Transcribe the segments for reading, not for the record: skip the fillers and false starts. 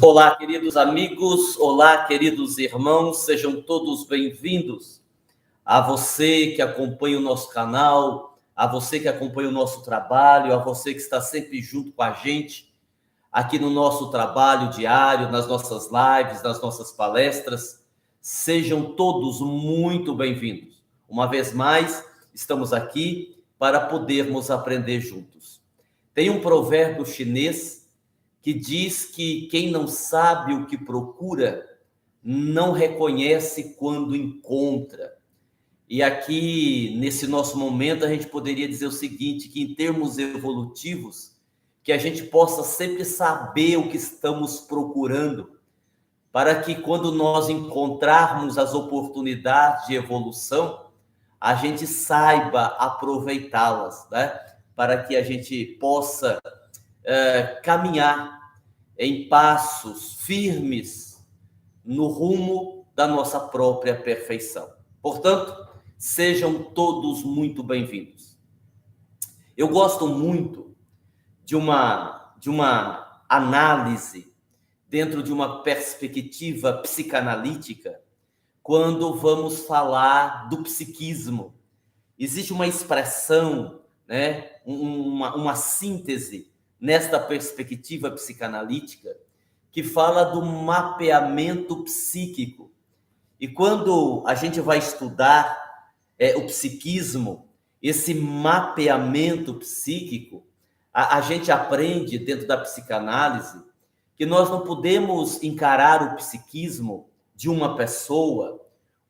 Olá, queridos amigos, olá, queridos irmãos, sejam todos bem-vindos. A você que acompanha o nosso canal, a você que acompanha o nosso trabalho, a você que está sempre junto com a gente aqui no nosso trabalho diário, nas nossas lives, nas nossas palestras, sejam todos muito bem-vindos. Uma vez mais, estamos aqui para podermos aprender juntos. Tem um provérbio chinês que diz que quem não sabe o que procura, não reconhece quando encontra. E aqui, nesse nosso momento, a gente poderia dizer o seguinte, que em termos evolutivos, que a gente possa sempre saber o que estamos procurando, para que quando nós encontrarmos as oportunidades de evolução, a gente saiba aproveitá-las, né? Para que a gente possa caminhar em passos firmes no rumo da nossa própria perfeição. Portanto, sejam todos muito bem-vindos. Eu gosto muito de uma análise dentro de uma perspectiva psicanalítica quando vamos falar do psiquismo. Existe uma expressão, né, uma síntese nesta perspectiva psicanalítica que fala do mapeamento psíquico. E quando a gente vai estudar o psiquismo, esse mapeamento psíquico, a gente aprende dentro da psicanálise que nós não podemos encarar o psiquismo de uma pessoa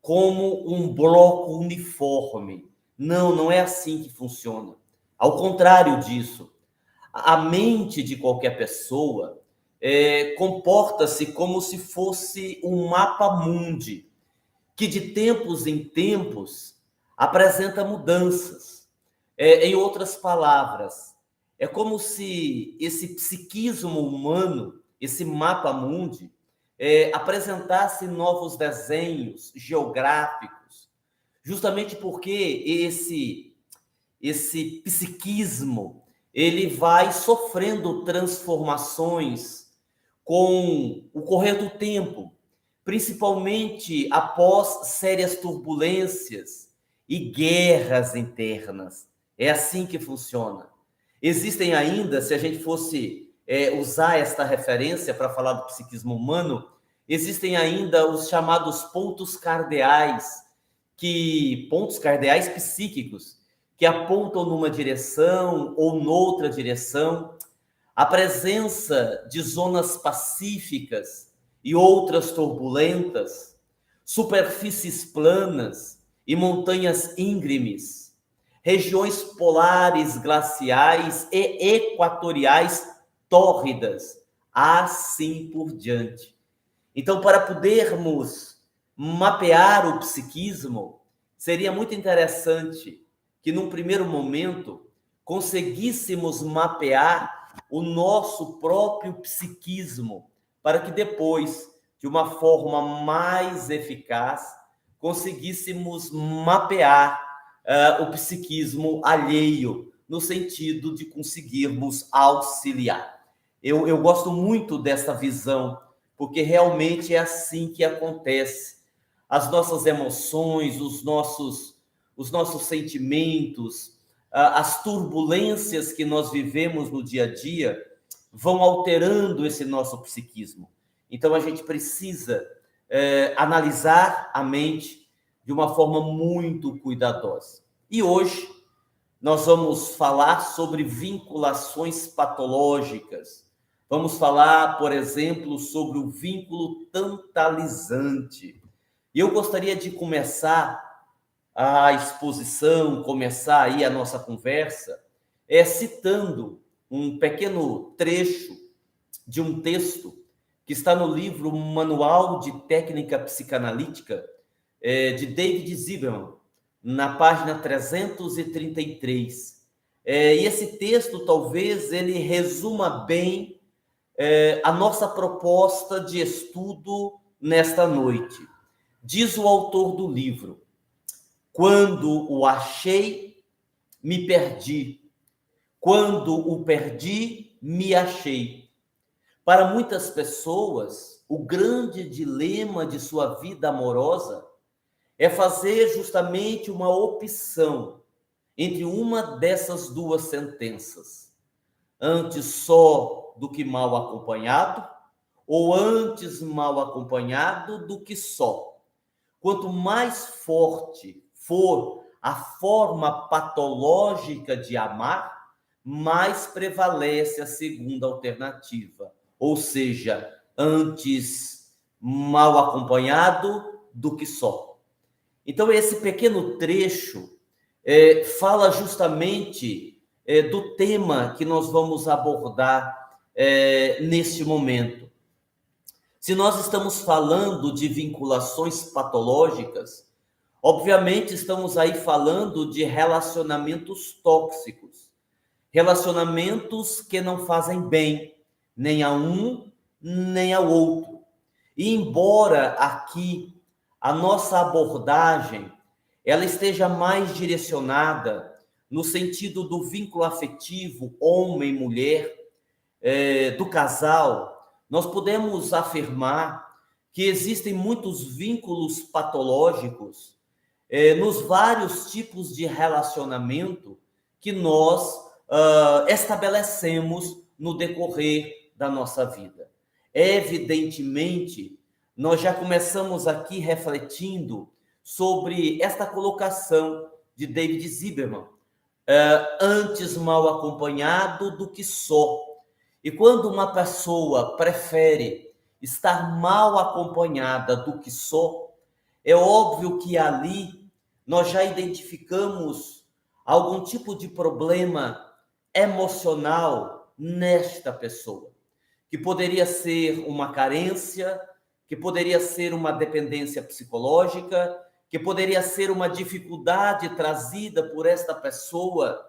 como um bloco uniforme. Não, não é assim que funciona. Ao contrário disso, a mente de qualquer pessoa comporta-se como se fosse um mapa mundi, que de tempos em tempos apresenta mudanças. Em outras palavras, é como se esse psiquismo humano, esse mapa mundi, apresentasse novos desenhos geográficos, justamente porque esse psiquismo ele vai sofrendo transformações com o correr do tempo, principalmente após sérias turbulências e guerras internas. É assim que funciona. Existem ainda, se a gente fosse usar esta referência para falar do psiquismo humano, existem ainda os chamados pontos cardeais psíquicos, que apontam numa direção ou noutra direção, a presença de zonas pacíficas e outras turbulentas, superfícies planas e montanhas íngremes, regiões polares glaciais e equatoriais tórridas, assim por diante. Então, para podermos mapear o psiquismo, seria muito interessante que, num primeiro momento, conseguíssemos mapear o nosso próprio psiquismo, para que depois, de uma forma mais eficaz, conseguíssemos mapear o psiquismo alheio, no sentido de conseguirmos auxiliar. Eu gosto muito dessa visão, porque realmente é assim que acontece. As nossas emoções, os nossos sentimentos, as turbulências que nós vivemos no dia a dia vão alterando esse nosso psiquismo. Então, a gente precisa analisar a mente de uma forma muito cuidadosa. E hoje, nós vamos falar sobre vinculações patológicas. Vamos falar, por exemplo, sobre o vínculo tantalizante. E eu gostaria de começar a exposição, começar aí a nossa conversa, citando um pequeno trecho de um texto que está no livro Manual de Técnica Psicanalítica, de David Ziebelman, na página 333. E esse texto, talvez, ele resuma bem a nossa proposta de estudo nesta noite. Diz o autor do livro: quando o achei, me perdi. Quando o perdi, me achei. Para muitas pessoas, o grande dilema de sua vida amorosa é fazer justamente uma opção entre uma dessas duas sentenças: antes só do que mal acompanhado, ou antes mal acompanhado do que só. Quanto mais forte for a forma patológica de amar, mais prevalece a segunda alternativa, ou seja, antes mal acompanhado do que só. Então, esse pequeno trecho fala justamente do tema que nós vamos abordar neste momento. Se nós estamos falando de vinculações patológicas, obviamente estamos aí falando de relacionamentos tóxicos, relacionamentos que não fazem bem nem a um nem ao outro. E embora aqui a nossa abordagem ela esteja mais direcionada no sentido do vínculo afetivo homem-mulher, do casal, nós podemos afirmar que existem muitos vínculos patológicos nos vários tipos de relacionamento que nós estabelecemos no decorrer da nossa vida. Evidentemente, nós já começamos aqui refletindo sobre esta colocação de David Ziberman, antes mal acompanhado do que só. E quando uma pessoa prefere estar mal acompanhada do que só, é óbvio que ali nós já identificamos algum tipo de problema emocional nesta pessoa, que poderia ser uma carência, que poderia ser uma dependência psicológica, que poderia ser uma dificuldade trazida por esta pessoa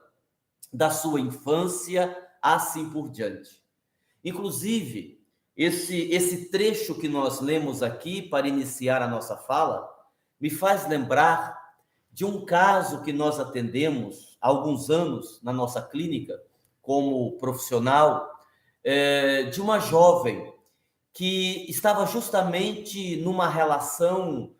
da sua infância, assim por diante. Inclusive, esse trecho que nós lemos aqui para iniciar a nossa fala me faz lembrar de um caso que nós atendemos há alguns anos na nossa clínica como profissional, de uma jovem que estava justamente numa relação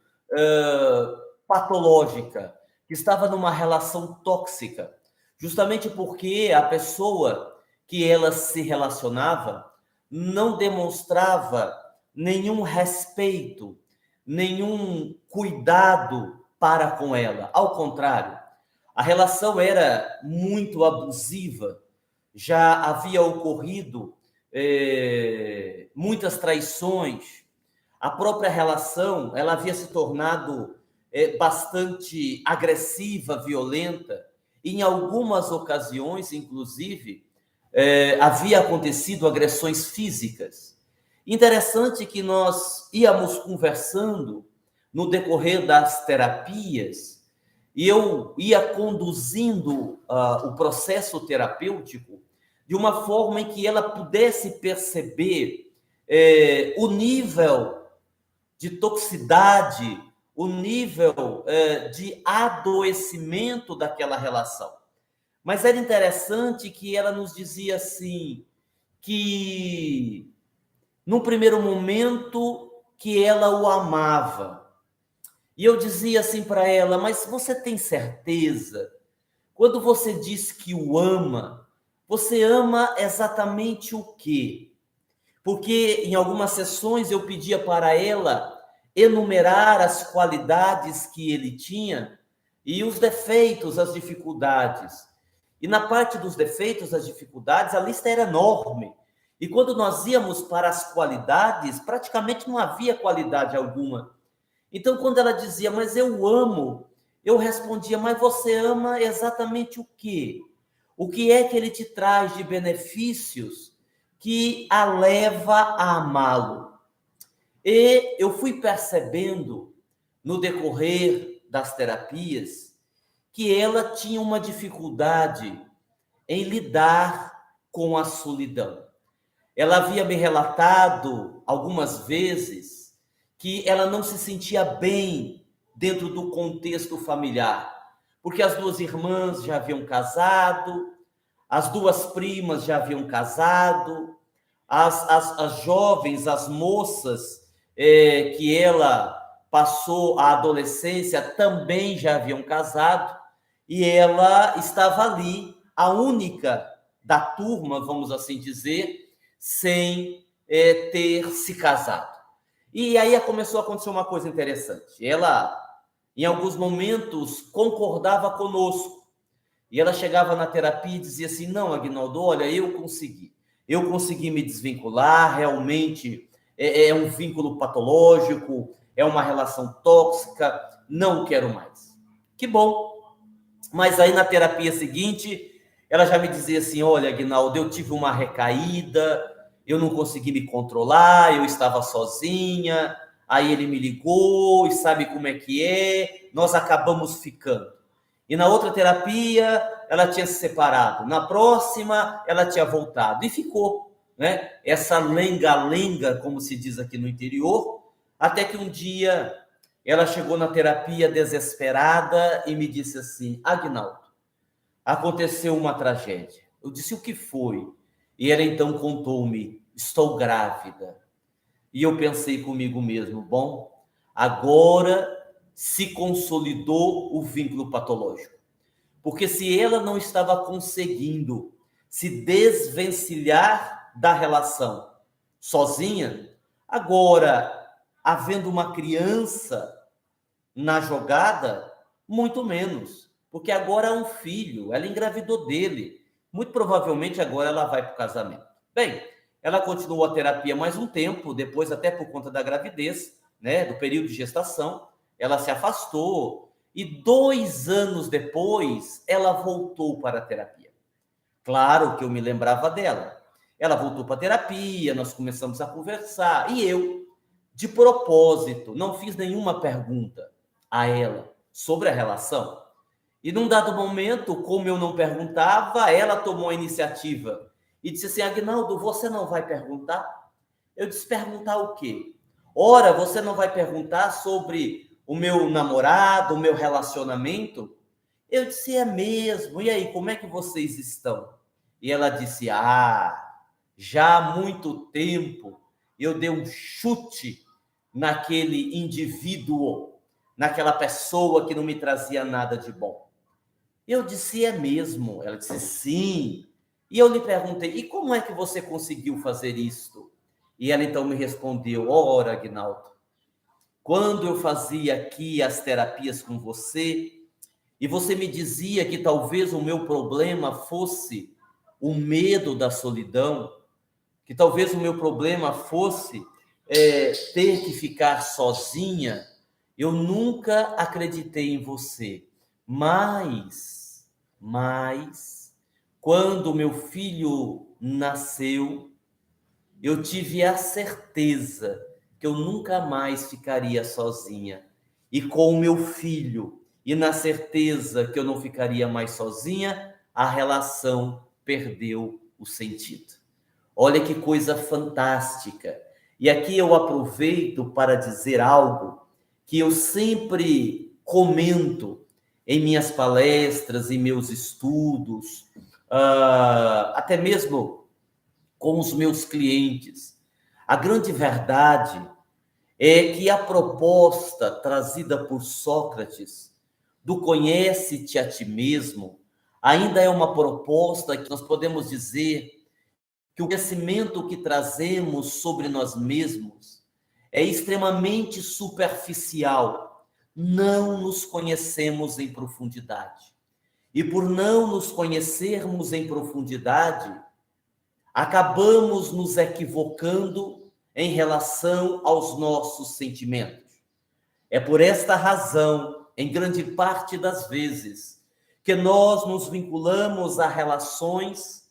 patológica, que estava numa relação tóxica, justamente porque a pessoa que ela se relacionava não demonstrava nenhum respeito, nenhum cuidado para com ela. Ao contrário, a relação era muito abusiva, já havia ocorrido muitas traições, a própria relação ela havia se tornado bastante agressiva, violenta, e em algumas ocasiões, inclusive, havia acontecido agressões físicas. Interessante que nós íamos conversando no decorrer das terapias, e eu ia conduzindo o processo terapêutico de uma forma em que ela pudesse perceber o nível de toxicidade, o nível de adoecimento daquela relação. Mas era interessante que ela nos dizia assim, que num primeiro momento que ela o amava. E eu dizia assim para ela, mas você tem certeza? Quando você diz que o ama, você ama exatamente o quê? Porque em algumas sessões eu pedia para ela enumerar as qualidades que ele tinha e os defeitos, as dificuldades. E na parte dos defeitos, as dificuldades, a lista era enorme. E quando nós íamos para as qualidades, praticamente não havia qualidade alguma. Então, quando ela dizia, mas eu amo, eu respondia, mas você ama exatamente o quê? O que é que ele te traz de benefícios que a leva a amá-lo? E eu fui percebendo, no decorrer das terapias, que ela tinha uma dificuldade em lidar com a solidão. Ela havia me relatado algumas vezes que ela não se sentia bem dentro do contexto familiar, porque as duas irmãs já haviam casado, as duas primas já haviam casado, as jovens, as moças que ela passou a adolescência também já haviam casado, e ela estava ali, a única da turma, vamos assim dizer, sem ter se casado. E aí começou a acontecer uma coisa interessante. Ela, em alguns momentos, concordava conosco. E ela chegava na terapia e dizia assim: não, Aguinaldo, olha, eu consegui me desvincular, realmente é um vínculo patológico, é uma relação tóxica, não quero mais. Que bom. Mas aí na terapia seguinte, ela já me dizia assim: olha, Aguinaldo, eu tive uma recaída, eu não consegui me controlar, eu estava sozinha, aí ele me ligou e sabe como é que é, nós acabamos ficando. E na outra terapia, ela tinha se separado. Na próxima, ela tinha voltado. E ficou, né? Essa lenga-lenga, como se diz aqui no interior, até que um dia ela chegou na terapia desesperada e me disse assim: Aguinaldo, aconteceu uma tragédia. Eu disse: o que foi? E ela então contou-me: estou grávida. E eu pensei comigo mesmo: bom, agora se consolidou o vínculo patológico. Porque se ela não estava conseguindo se desvencilhar da relação sozinha, agora, havendo uma criança na jogada, muito menos. Porque agora é um filho, ela engravidou dele. Muito provavelmente agora ela vai para o casamento. Bem, ela continuou a terapia mais um tempo, depois até por conta da gravidez, né, do período de gestação, ela se afastou e 2 anos depois ela voltou para a terapia. Claro que eu me lembrava dela. Ela voltou para a terapia, nós começamos a conversar e eu, de propósito, não fiz nenhuma pergunta a ela sobre a relação. E num dado momento, como eu não perguntava, ela tomou a iniciativa e disse assim: Aguinaldo, você não vai perguntar? Eu disse: perguntar o quê? Ora, você não vai perguntar sobre o meu namorado, o meu relacionamento? Eu disse: é mesmo. E aí, como é que vocês estão? E ela disse: já há muito tempo eu dei um chute naquele indivíduo, naquela pessoa que não me trazia nada de bom. Eu disse: é mesmo? Ela disse: sim. E eu lhe perguntei: e como é que você conseguiu fazer isto? E ela então me respondeu: ora, Aguinaldo, quando eu fazia aqui as terapias com você, e você me dizia que talvez o meu problema fosse o medo da solidão, que talvez o meu problema fosse ter que ficar sozinha, eu nunca acreditei em você. Mas, quando meu filho nasceu, eu tive a certeza que eu nunca mais ficaria sozinha. E com o meu filho, e na certeza que eu não ficaria mais sozinha, a relação perdeu o sentido. Olha que coisa fantástica. E aqui eu aproveito para dizer algo que eu sempre comento em minhas palestras, em meus estudos, até mesmo com os meus clientes. A grande verdade é que a proposta trazida por Sócrates do conhece-te a ti mesmo ainda é uma proposta que nós podemos dizer que o conhecimento que trazemos sobre nós mesmos é extremamente superficial. Não nos conhecemos em profundidade. E por não nos conhecermos em profundidade, acabamos nos equivocando em relação aos nossos sentimentos. É por esta razão, em grande parte das vezes, que nós nos vinculamos a relações,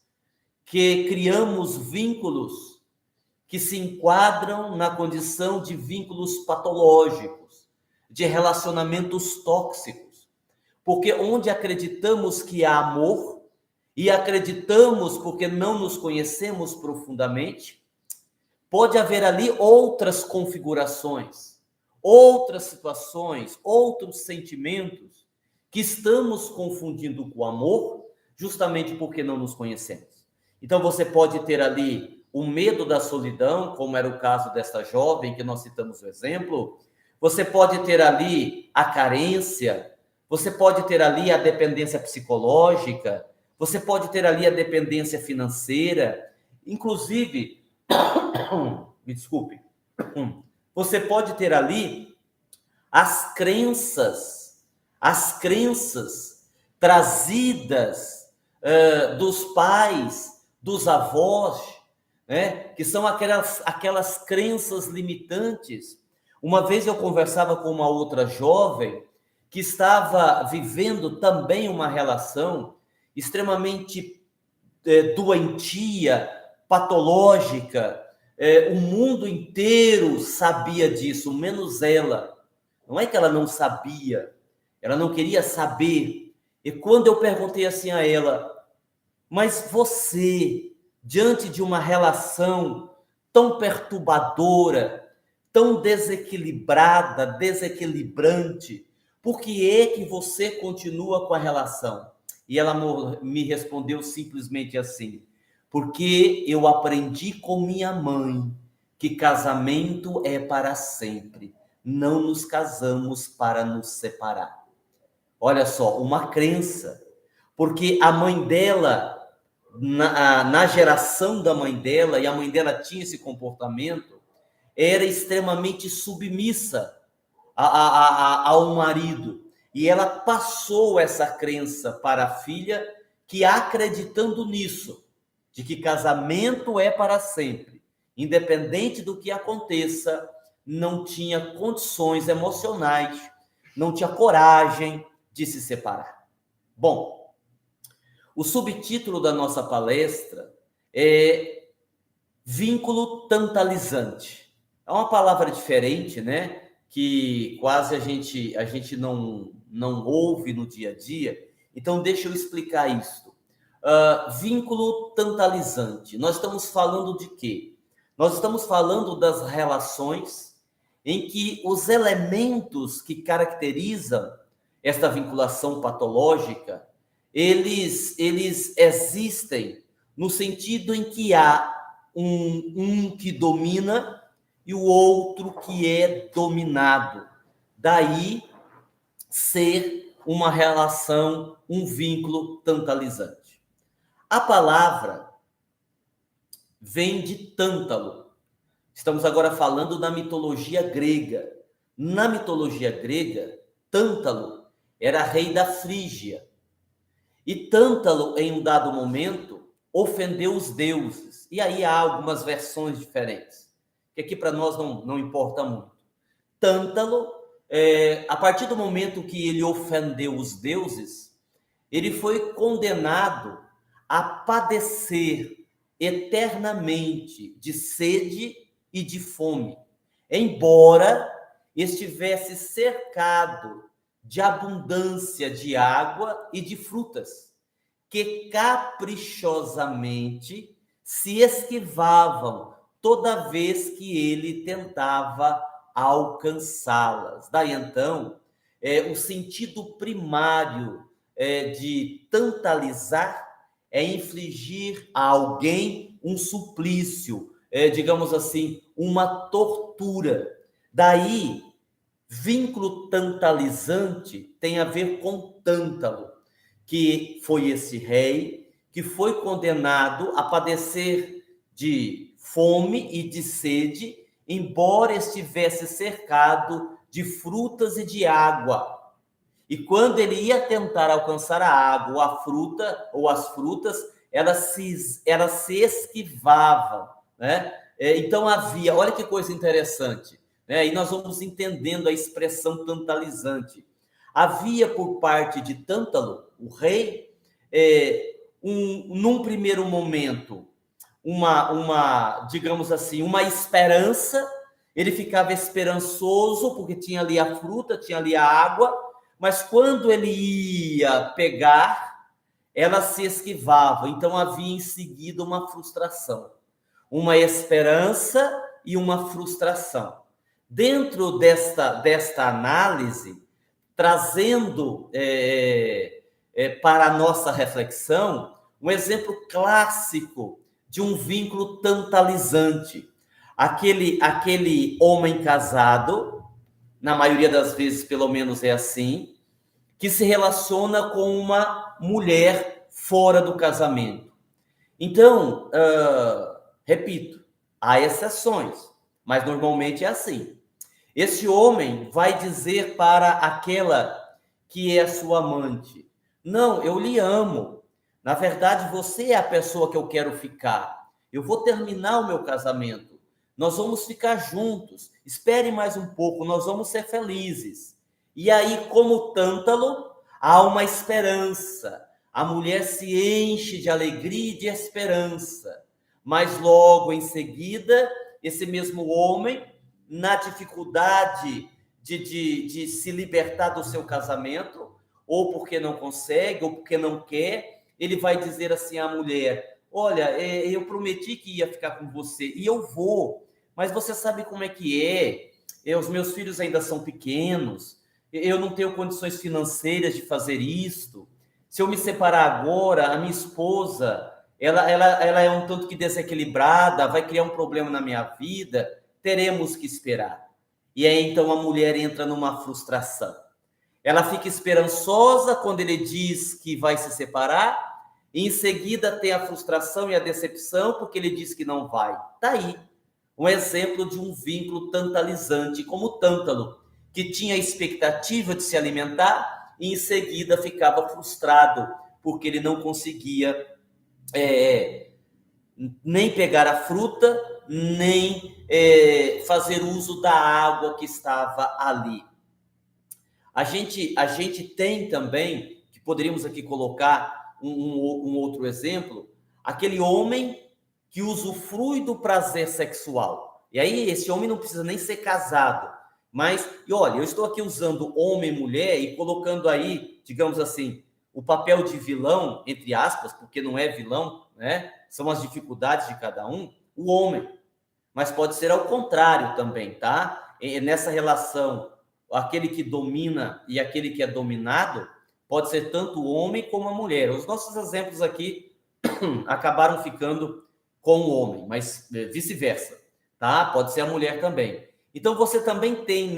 que criamos vínculos que se enquadram na condição de vínculos patológicos, de relacionamentos tóxicos. Porque onde acreditamos que há amor, e acreditamos porque não nos conhecemos profundamente, pode haver ali outras configurações, outras situações, outros sentimentos que estamos confundindo com o amor, justamente porque não nos conhecemos. Então você pode ter ali o medo da solidão, como era o caso desta jovem que nós citamos o exemplo. Você pode ter ali a carência, você pode ter ali a dependência psicológica, você pode ter ali a dependência financeira, inclusive, me desculpe, você pode ter ali as crenças trazidas dos pais, dos avós, né? Que são aquelas crenças limitantes. Uma vez eu conversava com uma outra jovem que estava vivendo também uma relação extremamente doentia, patológica. O mundo inteiro sabia disso, menos ela. Não é que ela não sabia, ela não queria saber. E quando eu perguntei assim a ela, mas você, diante de uma relação tão perturbadora, tão desequilibrada, desequilibrante, por que é que você continua com a relação? E ela me respondeu simplesmente assim, porque eu aprendi com minha mãe que casamento é para sempre. Não nos casamos para nos separar. Olha só, uma crença. Porque a mãe dela, na geração da mãe dela, e a mãe dela tinha esse comportamento, era extremamente submissa ao marido. E ela passou essa crença para a filha, que acreditando nisso, de que casamento é para sempre, independente do que aconteça, não tinha condições emocionais, não tinha coragem de se separar. Bom, o subtítulo da nossa palestra é vínculo tantalizante. É uma palavra diferente, né? Que quase a gente não ouve no dia a dia. Então, deixa eu explicar isso. Vínculo tantalizante. Nós estamos falando de quê? Nós estamos falando das relações em que os elementos que caracterizam esta vinculação patológica, eles existem no sentido em que há um que domina e o outro que é dominado. Daí ser uma relação, um vínculo tantalizante. A palavra vem de tântalo. Estamos agora falando da mitologia grega. Na mitologia grega, Tântalo era rei da Frígia. E Tântalo, em um dado momento, ofendeu os deuses. E aí há algumas versões diferentes, que aqui para nós não importa muito. Tântalo, a partir do momento que ele ofendeu os deuses, ele foi condenado a padecer eternamente de sede e de fome, embora estivesse cercado de abundância de água e de frutas, que caprichosamente se esquivavam toda vez que ele tentava alcançá-las. Daí então, o sentido primário de tantalizar é infligir a alguém um suplício, digamos assim, uma tortura. Daí, vínculo tantalizante tem a ver com Tântalo, que foi esse rei que foi condenado a padecer de fome e de sede, embora estivesse cercado de frutas e de água. E quando ele ia tentar alcançar a água ou a fruta ou as frutas, elas se esquivavam, né? Então havia, olha que coisa interessante, né? E nós vamos entendendo a expressão tantalizante. Havia por parte de Tântalo, o rei, num primeiro momento, digamos assim, uma esperança. Ele ficava esperançoso porque tinha ali a fruta, tinha ali a água, mas quando ele ia pegar, ela se esquivava. Então havia em seguida uma frustração, uma esperança e uma frustração. Dentro desta análise, trazendo para a nossa reflexão um exemplo clássico de um vínculo tantalizante. Aquele homem casado, na maioria das vezes, pelo menos é assim, que se relaciona com uma mulher fora do casamento. Então, repito, há exceções, mas normalmente é assim. Esse homem vai dizer para aquela que é a sua amante: não, eu lhe amo. Na verdade, você é a pessoa que eu quero ficar. Eu vou terminar o meu casamento. Nós vamos ficar juntos. Espere mais um pouco, nós vamos ser felizes. E aí, como Tântalo, há uma esperança. A mulher se enche de alegria e de esperança. Mas logo em seguida, esse mesmo homem, na dificuldade de se libertar do seu casamento, ou porque não consegue, ou porque não quer, ele vai dizer assim à mulher: olha, eu prometi que ia ficar com você, e eu vou, mas você sabe como é que é, os meus filhos ainda são pequenos, eu não tenho condições financeiras de fazer isto, se eu me separar agora, a minha esposa, ela é um tanto que desequilibrada, vai criar um problema na minha vida, teremos que esperar. E aí então a mulher entra numa frustração. Ela fica esperançosa quando ele diz que vai se separar, e em seguida tem a frustração e a decepção porque ele diz que não vai. Está aí um exemplo de um vínculo tantalizante, como o Tântalo, que tinha a expectativa de se alimentar e em seguida ficava frustrado porque ele não conseguia nem pegar a fruta, nem fazer uso da água que estava ali. A gente tem também, que poderíamos aqui colocar um outro exemplo, aquele homem que usufrui do prazer sexual. E aí esse homem não precisa nem ser casado, mas, e olha, eu estou aqui usando homem e mulher e colocando aí, digamos assim, o papel de vilão, entre aspas, porque não é vilão, né? São as dificuldades de cada um, o homem. Mas pode ser ao contrário também, tá? Nessa relação, aquele que domina e aquele que é dominado, pode ser tanto o homem como a mulher. Os nossos exemplos aqui acabaram ficando com o homem, mas vice-versa, tá? Pode ser a mulher também. Então, você também tem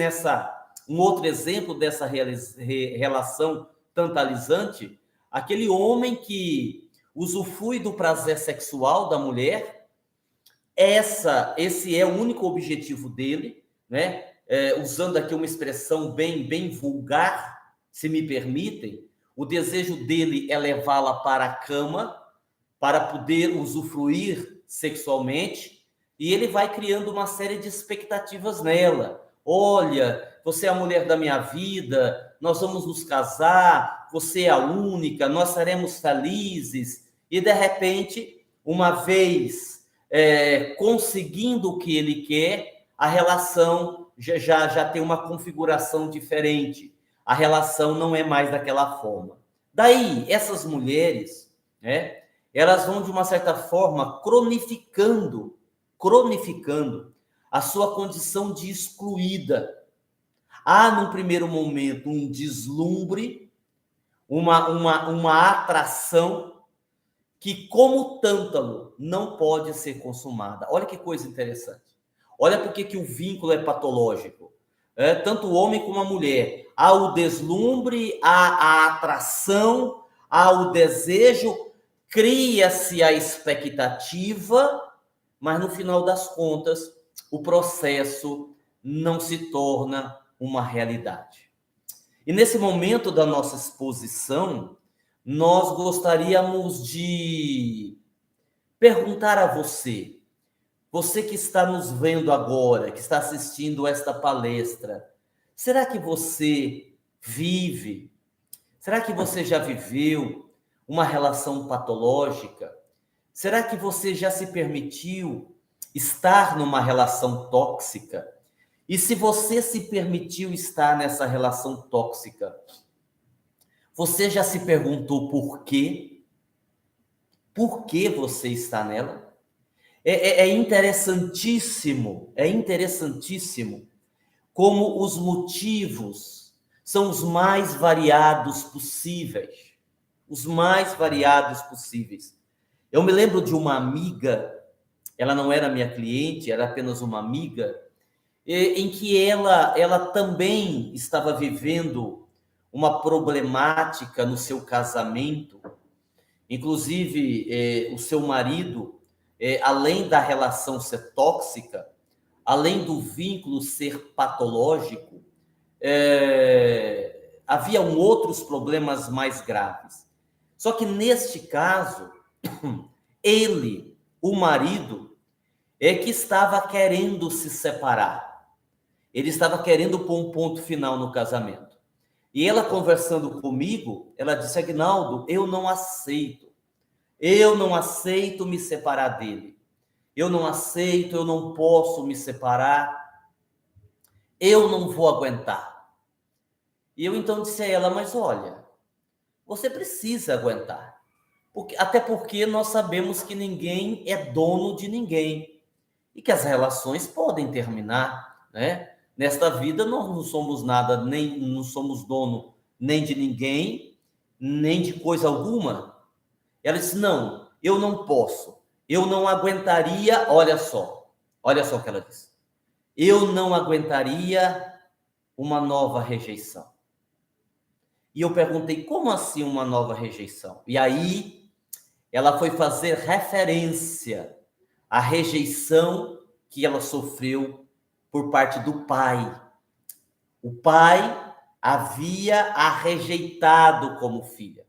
um outro exemplo dessa relação tantalizante, aquele homem que usufrui do prazer sexual da mulher. Esse é o único objetivo dele, né? Usando aqui uma expressão bem vulgar, se me permitem, o desejo dele é levá-la para a cama, para poder usufruir sexualmente, e ele vai criando uma série de expectativas nela. Olha, você é a mulher da minha vida, nós vamos nos casar, você é a única, nós seremos felizes, e de repente, uma vez conseguindo o que ele quer, a relação já tem uma configuração diferente. A relação não é mais daquela forma. Daí, essas mulheres, né, elas vão, de uma certa forma, cronificando a sua condição de excluída. Há, num primeiro momento, um deslumbre, uma atração que, como Tântalo, não pode ser consumada. Olha que coisa interessante. Olha por que o vínculo é patológico. Tanto o homem como a mulher. Há o deslumbre, há a atração, há o desejo, cria-se a expectativa, mas no final das contas, o processo não se torna uma realidade. E nesse momento da nossa exposição, nós gostaríamos de perguntar a você, você que está nos vendo agora, que está assistindo esta palestra, será que você vive? Será que você já viveu uma relação patológica? Será que você já se permitiu estar numa relação tóxica? E se você se permitiu estar nessa relação tóxica, você já se perguntou por quê? Por que você está nela? É interessantíssimo como os motivos são os mais variados possíveis. Os mais variados possíveis. Eu me lembro de uma amiga, ela não era minha cliente, era apenas uma amiga, em que ela também estava vivendo uma problemática no seu casamento. Inclusive, o seu marido, além da relação ser tóxica, além do vínculo ser patológico, havia outros problemas mais graves. Só que neste caso, ele, o marido, é que estava querendo se separar. Ele estava querendo pôr um ponto final no casamento. E ela conversando comigo, ela disse: Aguinaldo, eu não aceito me separar dele. Eu não aceito, eu não posso me separar. Eu não vou aguentar. E eu então disse a ela: mas olha, você precisa aguentar. Até porque nós sabemos que ninguém é dono de ninguém. E que as relações podem terminar, né? Nesta vida nós não somos nada, nem não somos dono nem de ninguém, nem de coisa alguma. Ela disse: não, eu não posso, eu não aguentaria, olha só o que ela disse. Eu não aguentaria uma nova rejeição. E eu perguntei: como assim uma nova rejeição? E aí ela foi fazer referência à rejeição que ela sofreu por parte do pai. O pai havia a rejeitado como filha.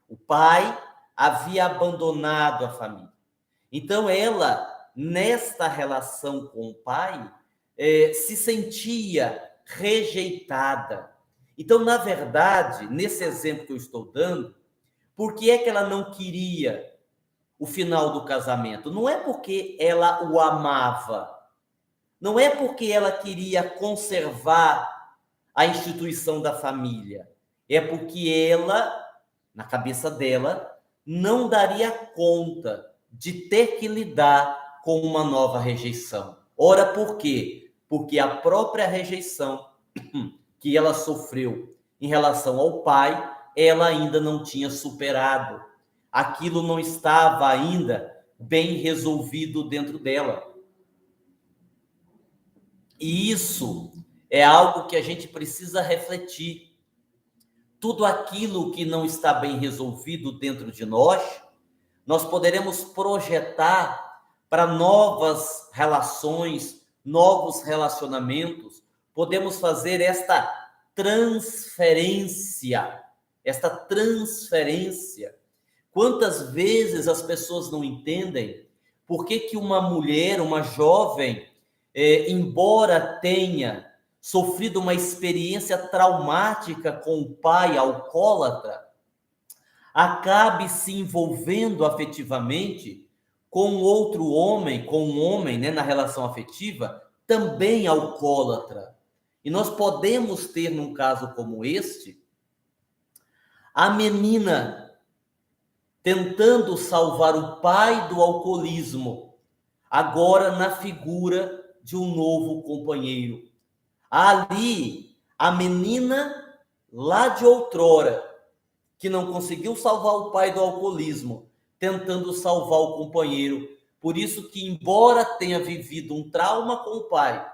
O pai havia abandonado a família. Então ela, nesta relação com o pai, se sentia rejeitada. Então, na verdade, nesse exemplo que eu estou dando, por que é que ela não queria o final do casamento? Não é porque ela o amava, não é porque ela queria conservar a instituição da família, é porque ela, na cabeça dela, não daria conta de ter que lidar com uma nova rejeição. Ora, por quê? Porque a própria rejeição que ela sofreu em relação ao pai, ela ainda não tinha superado. Aquilo não estava ainda bem resolvido dentro dela. E isso é algo que a gente precisa refletir. Tudo aquilo que não está bem resolvido dentro de nós poderemos projetar para novas relações, novos relacionamentos. Podemos fazer esta transferência. Quantas vezes as pessoas não entendem por que uma mulher, uma jovem, embora tenha sofrido uma experiência traumática com o pai alcoólatra, acabe se envolvendo afetivamente com outro homem, com um homem, né, na relação afetiva, também alcoólatra. E nós podemos ter, num caso como este, a menina tentando salvar o pai do alcoolismo, agora na figura de um novo companheiro. Ali, a menina lá de outrora, que não conseguiu salvar o pai do alcoolismo, tentando salvar o companheiro. Por isso que, embora tenha vivido um trauma com o pai,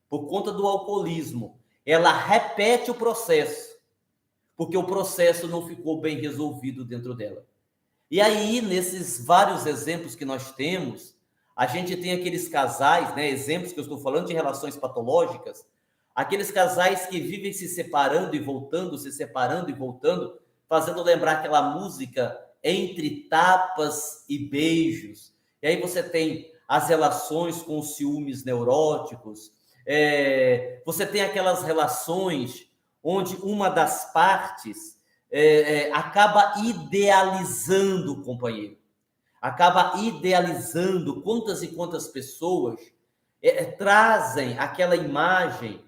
por conta do alcoolismo, ela repete o processo, porque o processo não ficou bem resolvido dentro dela. E aí, nesses vários exemplos que nós temos, a gente tem aqueles casais, né, exemplos que eu estou falando de relações patológicas, aqueles casais que vivem se separando e voltando, se separando e voltando, fazendo lembrar aquela música Entre Tapas e Beijos. E aí você tem as relações com os ciúmes neuróticos, você tem aquelas relações onde uma das partes acaba idealizando o companheiro, acaba idealizando. Quantas e quantas pessoas trazem aquela imagem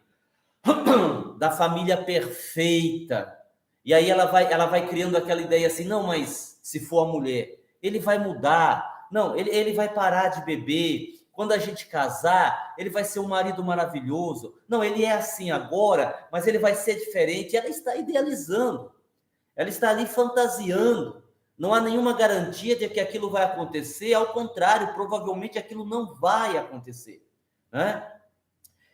da família perfeita, e aí ela vai criando aquela ideia assim: não, mas se for a mulher, ele vai mudar, não, ele vai parar de beber, quando a gente casar, ele vai ser um marido maravilhoso, não, ele é assim agora, mas ele vai ser diferente. Ela está idealizando, ela está ali fantasiando, Não há nenhuma garantia de que aquilo vai acontecer, ao contrário, provavelmente aquilo não vai acontecer, né?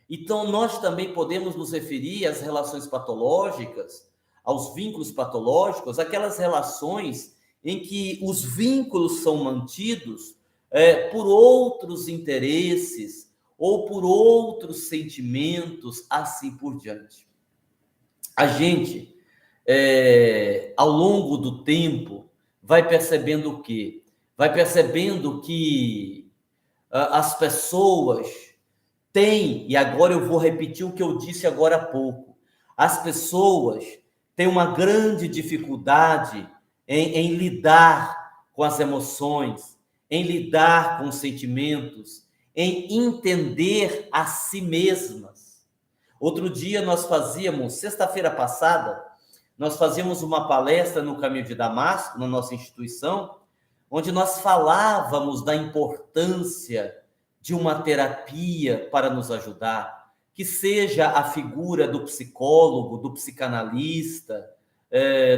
Então, nós também podemos nos referir às relações patológicas, aos vínculos patológicos, aquelas relações em que os vínculos são mantidos por outros interesses ou por outros sentimentos, assim por diante. A gente, ao longo do tempo, vai percebendo o quê? Vai percebendo que as pessoas têm, e agora eu vou repetir o que eu disse agora há pouco, as pessoas têm uma grande dificuldade em lidar com as emoções, em lidar com os sentimentos, em entender a si mesmas. Outro dia sexta-feira passada, nós fazíamos uma palestra no Caminho de Damasco, na nossa instituição, onde nós falávamos da importância de uma terapia para nos ajudar, que seja a figura do psicólogo, do psicanalista,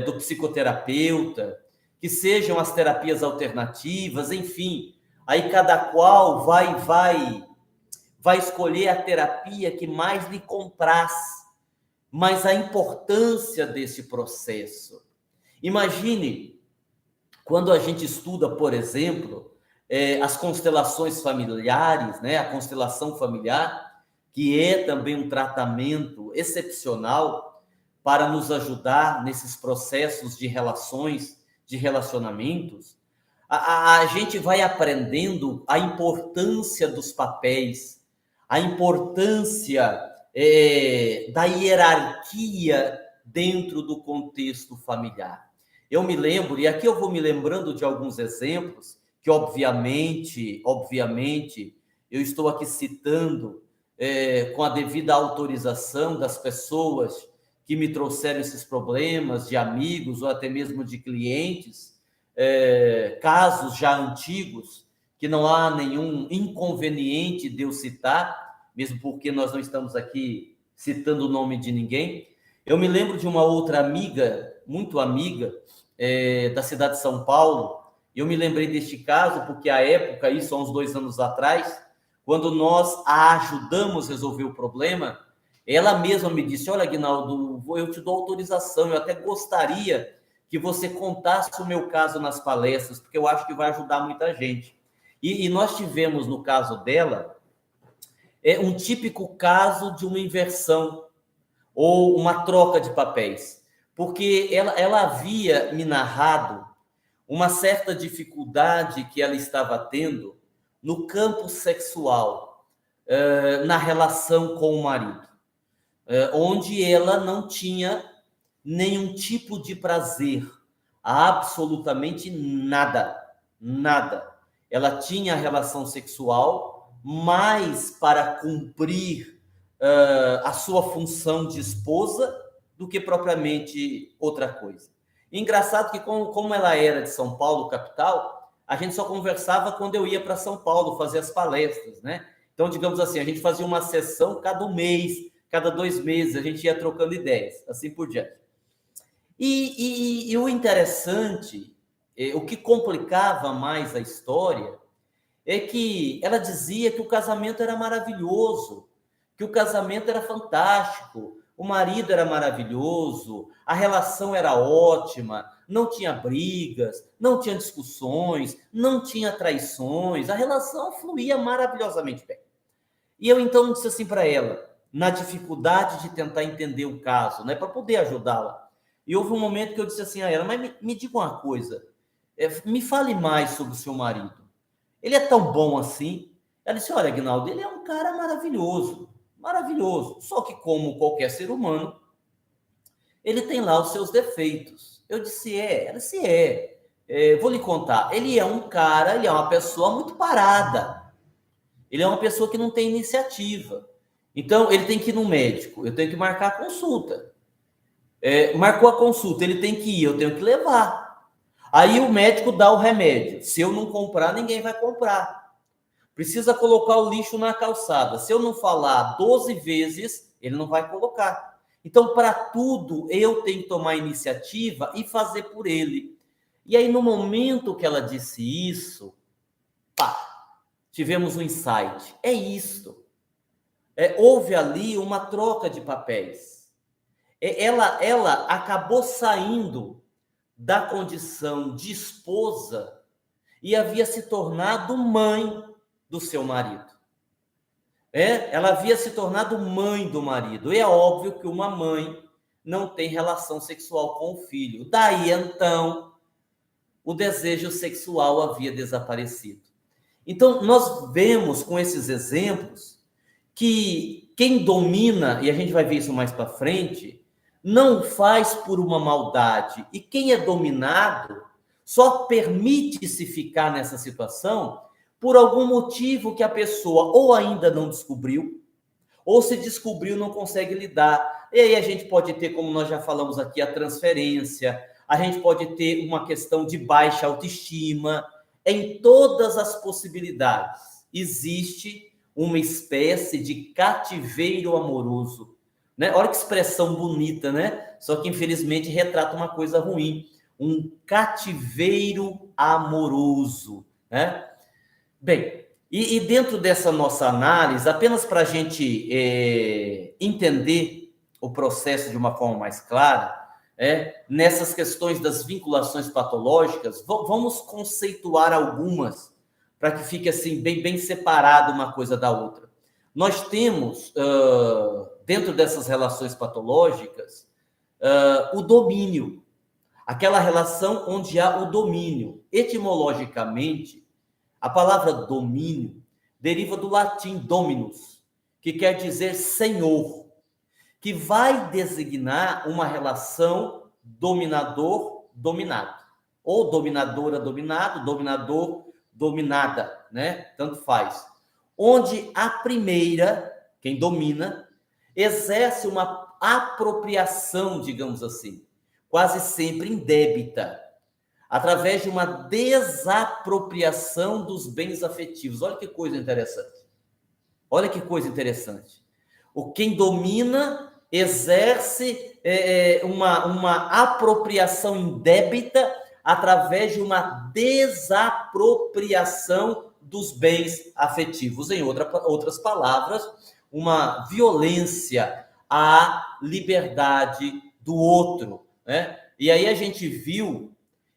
do psicoterapeuta, que sejam as terapias alternativas, enfim. Aí cada qual vai escolher a terapia que mais lhe compraz, mas a importância desse processo. Imagine quando a gente estuda, por exemplo, as constelações familiares, né? A constelação familiar, que é também um tratamento excepcional para nos ajudar nesses processos de relações, de relacionamentos. A gente vai aprendendo a importância dos papéis, a importância da hierarquia dentro do contexto familiar. Eu me lembro, e aqui eu vou me lembrando de alguns exemplos, que obviamente, eu estou aqui citando com a devida autorização das pessoas que me trouxeram esses problemas, de amigos ou até mesmo de clientes, casos já antigos, que não há nenhum inconveniente de eu citar, mesmo porque nós não estamos aqui citando o nome de ninguém. Eu me lembro de uma outra amiga, muito amiga, da cidade de São Paulo. Eu me lembrei deste caso porque, à época, isso há uns 2 anos atrás, quando nós a ajudamos a resolver o problema, ela mesma me disse: olha, Aguinaldo, eu te dou autorização, eu até gostaria que você contasse o meu caso nas palestras, porque eu acho que vai ajudar muita gente. E nós tivemos, no caso dela, um típico caso de uma inversão ou uma troca de papéis, porque ela havia me narrado uma certa dificuldade que ela estava tendo no campo sexual, na relação com o marido, onde ela não tinha nenhum tipo de prazer, absolutamente nada, nada. Ela tinha relação sexual, mais para cumprir a sua função de esposa do que propriamente outra coisa. Engraçado que, como ela era de São Paulo, capital, a gente só conversava quando eu ia para São Paulo fazer as palestras, né? Então, digamos assim, a gente fazia uma sessão cada mês, cada 2 meses, a gente ia trocando ideias, assim por diante. E o interessante, o que complicava mais a história, é que ela dizia que o casamento era maravilhoso, que o casamento era fantástico, o marido era maravilhoso, a relação era ótima, não tinha brigas, não tinha discussões, não tinha traições, a relação fluía maravilhosamente bem. E eu então disse assim para ela, na dificuldade de tentar entender o caso, né, para poder ajudá-la. E houve um momento que eu disse assim a ela: mas me diga uma coisa, me fale mais sobre o seu marido. Ele é tão bom assim? Ela disse: olha, Aguinaldo, ele é um cara maravilhoso, maravilhoso. Só que, como qualquer ser humano, ele tem lá os seus defeitos. Eu disse: ela disse: vou lhe contar. Ele é um cara, ele é uma pessoa muito parada. Ele é uma pessoa que não tem iniciativa. Então, ele tem que ir no médico, eu tenho que marcar a consulta. Marcou a consulta, ele tem que ir, eu tenho que levar. Aí o médico dá o remédio. Se eu não comprar, ninguém vai comprar. Precisa colocar o lixo na calçada. Se eu não falar 12 vezes, ele não vai colocar. Então, para tudo, eu tenho que tomar iniciativa e fazer por ele. E aí, no momento que ela disse isso, pá, tivemos um insight. É isto. Houve ali uma troca de papéis. Ela acabou saindo da condição de esposa e havia se tornado mãe do seu marido. Ela havia se tornado mãe do marido. E é óbvio que uma mãe não tem relação sexual com o filho. Daí, então, o desejo sexual havia desaparecido. Então, nós vemos com esses exemplos que quem domina, e a gente vai ver isso mais para frente, não faz por uma maldade. E quem é dominado só permite-se ficar nessa situação por algum motivo que a pessoa ou ainda não descobriu, ou se descobriu, não consegue lidar. E aí a gente pode ter, como nós já falamos aqui, a transferência, a gente pode ter uma questão de baixa autoestima. Em todas as possibilidades existe uma espécie de cativeiro amoroso, né? Olha que expressão bonita, né? Só que infelizmente retrata uma coisa ruim, um cativeiro amoroso, né? Bem, e dentro dessa nossa análise, apenas para a gente entender o processo de uma forma mais clara, nessas questões das vinculações patológicas, vamos conceituar algumas para que fique assim bem separado uma coisa da outra. Nós temos, dentro dessas relações patológicas, o domínio, aquela relação onde há o domínio. Etimologicamente, a palavra domínio deriva do latim dominus, que quer dizer senhor, que vai designar uma relação dominador-dominado, ou dominadora-dominado, dominador-dominada, né? Tanto faz. Onde a primeira, quem domina, exerce uma apropriação, digamos assim, quase sempre indébita, através de uma desapropriação dos bens afetivos. Olha que coisa interessante. Olha que coisa interessante. Quem domina exerce uma apropriação indébita através de uma desapropriação dos bens afetivos. Em outras palavras, uma violência à liberdade do outro, né? E aí a gente viu,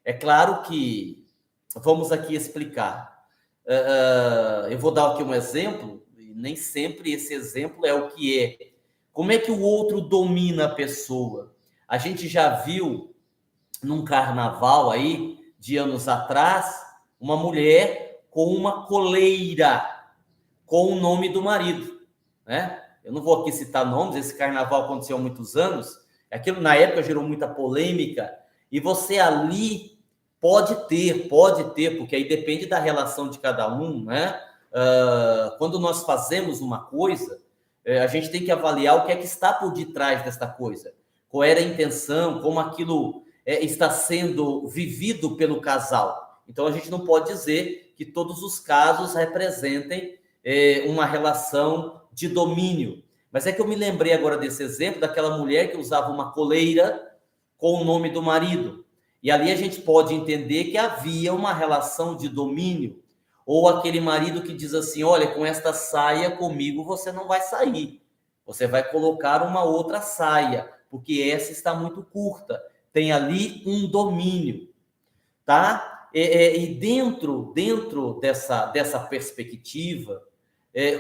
é claro que, vamos aqui explicar. Eu vou dar aqui um exemplo, e nem sempre esse exemplo é o que é. Como é que o outro domina a pessoa? A gente já viu num carnaval aí, de anos atrás, uma mulher com uma coleira com o nome do marido, né? Eu não vou aqui citar nomes, esse carnaval aconteceu há muitos anos, aquilo na época gerou muita polêmica, e você ali pode ter, porque aí depende da relação de cada um, né? Quando nós fazemos uma coisa, a gente tem que avaliar o que é que está por detrás desta coisa, qual era a intenção, como aquilo está sendo vivido pelo casal. Então, a gente não pode dizer que todos os casos representem uma relação de domínio. Mas é que eu me lembrei agora desse exemplo daquela mulher que usava uma coleira com o nome do marido. E ali a gente pode entender que havia uma relação de domínio. Ou aquele marido que diz assim, olha, com esta saia comigo você não vai sair. Você vai colocar uma outra saia, porque essa está muito curta. Tem ali um domínio, tá? E dentro dessa perspectiva,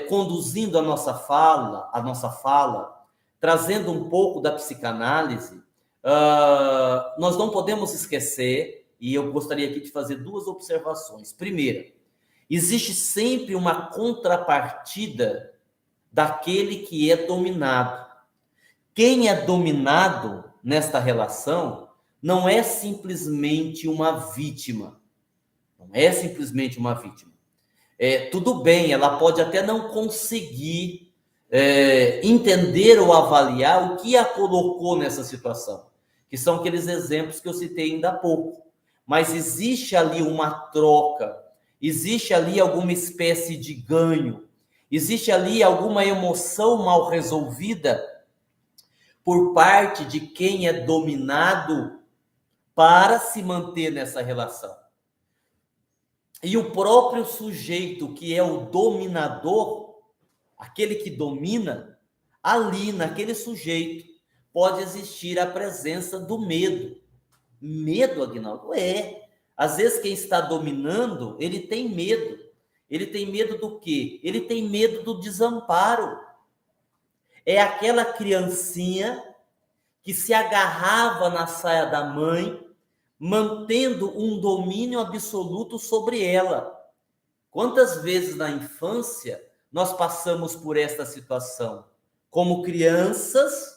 conduzindo a nossa fala, trazendo um pouco da psicanálise, nós não podemos esquecer, e eu gostaria aqui de fazer duas observações. Primeira, existe sempre uma contrapartida daquele que é dominado. Quem é dominado nesta relação não é simplesmente uma vítima. Não é simplesmente uma vítima. Tudo bem, ela pode até não conseguir entender ou avaliar o que a colocou nessa situação, que são aqueles exemplos que eu citei ainda há pouco. Mas existe ali uma troca, existe ali alguma espécie de ganho, existe ali alguma emoção mal resolvida por parte de quem é dominado para se manter nessa relação. E o próprio sujeito, que é o dominador, aquele que domina, ali naquele sujeito pode existir a presença do medo. Medo, Aguinaldo? Às vezes quem está dominando, ele tem medo. Ele tem medo do quê? Ele tem medo do desamparo. É aquela criancinha que se agarrava na saia da mãe, mantendo um domínio absoluto sobre ela. Quantas vezes na infância nós passamos por esta situação? Como crianças,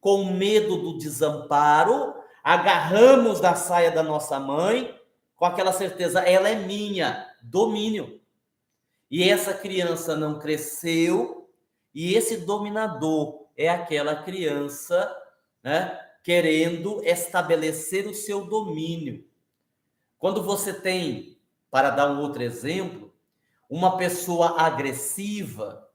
com medo do desamparo, agarramos da saia da nossa mãe, com aquela certeza, ela é minha, domínio. E essa criança não cresceu, e esse dominador é aquela criança, né, querendo estabelecer o seu domínio. Quando você tem, para dar um outro exemplo, uma pessoa agressiva,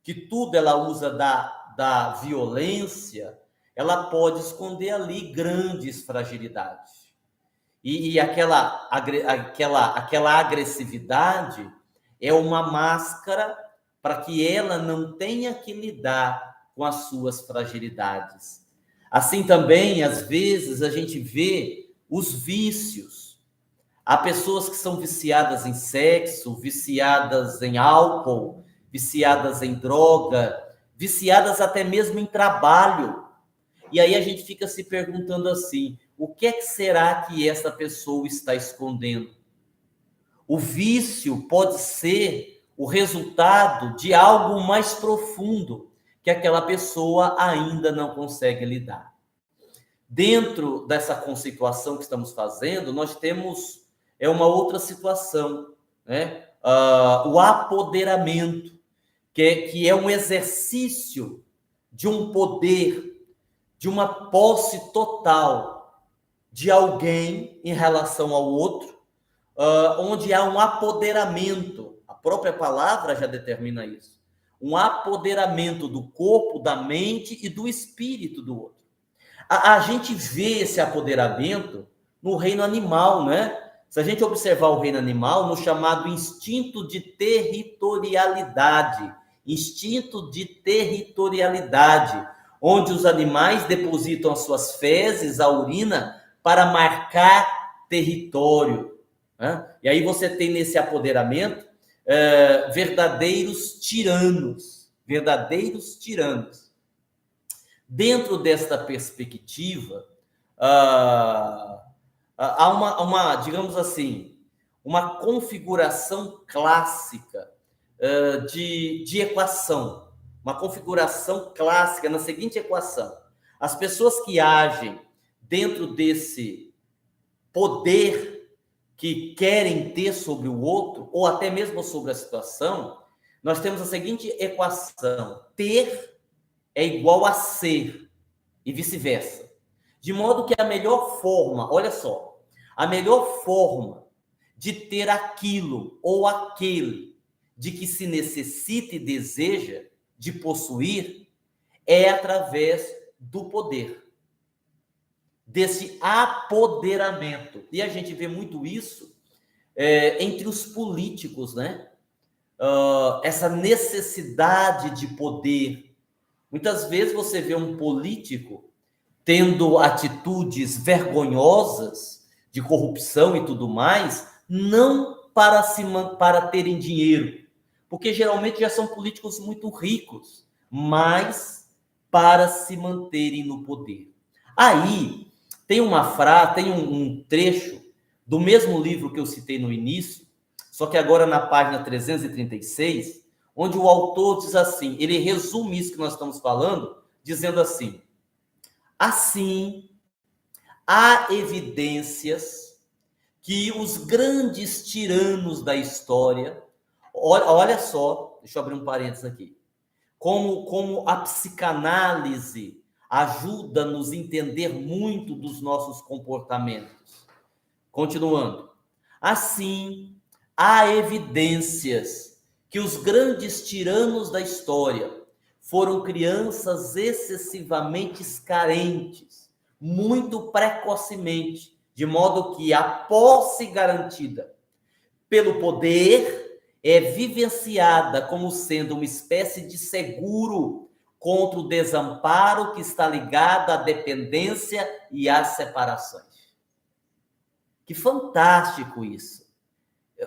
que tudo ela usa da violência, ela pode esconder ali grandes fragilidades. E aquela agressividade é uma máscara para que ela não tenha que lidar com as suas fragilidades. Assim também, às vezes, a gente vê os vícios. Há pessoas que são viciadas em sexo, viciadas em álcool, viciadas em droga, viciadas até mesmo em trabalho. E aí a gente fica se perguntando assim, o que é que será que essa pessoa está escondendo? O vício pode ser o resultado de algo mais profundo que aquela pessoa ainda não consegue lidar. Dentro dessa conceituação que estamos fazendo, nós temos uma outra situação, né? O apoderamento, que é um exercício de um poder, de uma posse total de alguém em relação ao outro, onde há um apoderamento. A própria palavra já determina isso. Um apoderamento do corpo, da mente e do espírito do outro. A gente vê esse apoderamento no reino animal, né? Se a gente observar o reino animal, no chamado instinto de territorialidade, onde os animais depositam as suas fezes, a urina, para marcar território, né? E aí você tem nesse apoderamento verdadeiros tiranos. Dentro desta perspectiva, há digamos assim, uma configuração clássica de equação. Uma configuração clássica na seguinte equação. As pessoas que agem dentro desse poder que querem ter sobre o outro, ou até mesmo sobre a situação, nós temos a seguinte equação. Ter é igual a ser, e vice-versa. De modo que a melhor forma, olha só, a melhor forma de ter aquilo ou aquele de que se necessita e deseja de possuir é através do poder, desse apoderamento. E a gente vê muito isso entre os políticos, né? Essa necessidade de poder. Muitas vezes você vê um político tendo atitudes vergonhosas de corrupção e tudo mais, não para terem dinheiro, porque geralmente já são políticos muito ricos, mas para se manterem no poder. Aí tem tem um trecho do mesmo livro que eu citei no início, só que agora na página 336, onde o autor diz assim, ele resume isso que nós estamos falando, dizendo assim: assim, há evidências que os grandes tiranos da história, olha só, deixa eu abrir um parênteses aqui, como a psicanálise ajuda a nos entender muito dos nossos comportamentos. Continuando. Assim, há evidências que os grandes tiranos da história foram crianças excessivamente carentes, muito precocemente, de modo que a posse garantida pelo poder é vivenciada como sendo uma espécie de seguro contra o desamparo que está ligado à dependência e às separações. Que fantástico isso!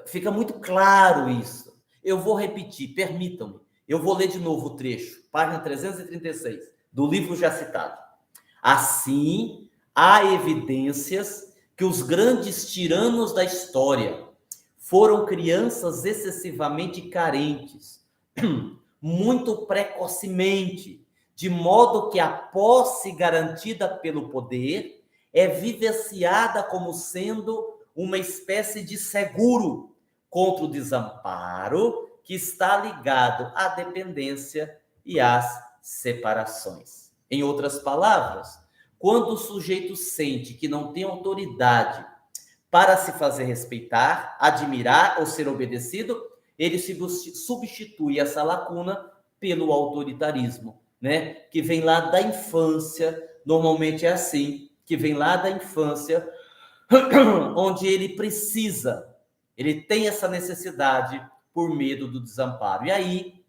Fica muito claro isso. Eu vou repetir, permitam-me. Eu vou ler de novo o trecho, página 336, do livro já citado. Assim, há evidências que os grandes tiranos da história foram crianças excessivamente carentes, muito precocemente, de modo que a posse garantida pelo poder é vivenciada como sendo uma espécie de seguro contra o desamparo que está ligado à dependência e às separações. Em outras palavras, quando o sujeito sente que não tem autoridade para se fazer respeitar, admirar ou ser obedecido, ele substitui essa lacuna pelo autoritarismo, né? Que vem lá da infância, normalmente é assim, que vem lá da infância, onde ele tem essa necessidade por medo do desamparo. E aí,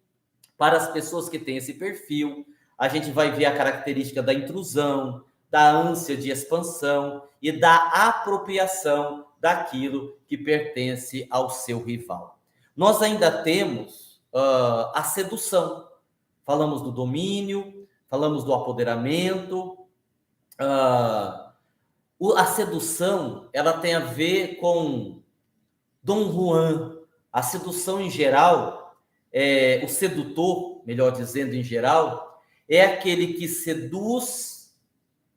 para as pessoas que têm esse perfil, a gente vai ver a característica da intrusão, da ânsia de expansão e da apropriação daquilo que pertence ao seu rival. Nós ainda temos a sedução. Falamos do domínio, falamos do apoderamento. A sedução, ela tem a ver com Dom Juan. A sedução em geral, o sedutor, melhor dizendo, em geral, é aquele que seduz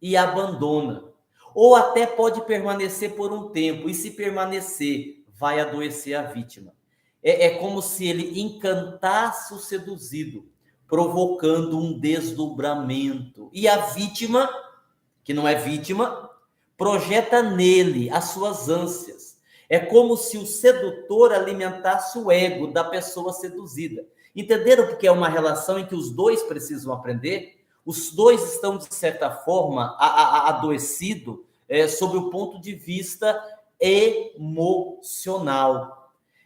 e abandona. Ou até pode permanecer por um tempo, e se permanecer, vai adoecer a vítima. É como se ele encantasse o seduzido, provocando um desdobramento. E a vítima, que não é vítima, projeta nele as suas ânsias. É como se o sedutor alimentasse o ego da pessoa seduzida. Entenderam? Porque é uma relação em que os dois precisam aprender? Os dois estão, de certa forma, adoecidos sob o ponto de vista emocional.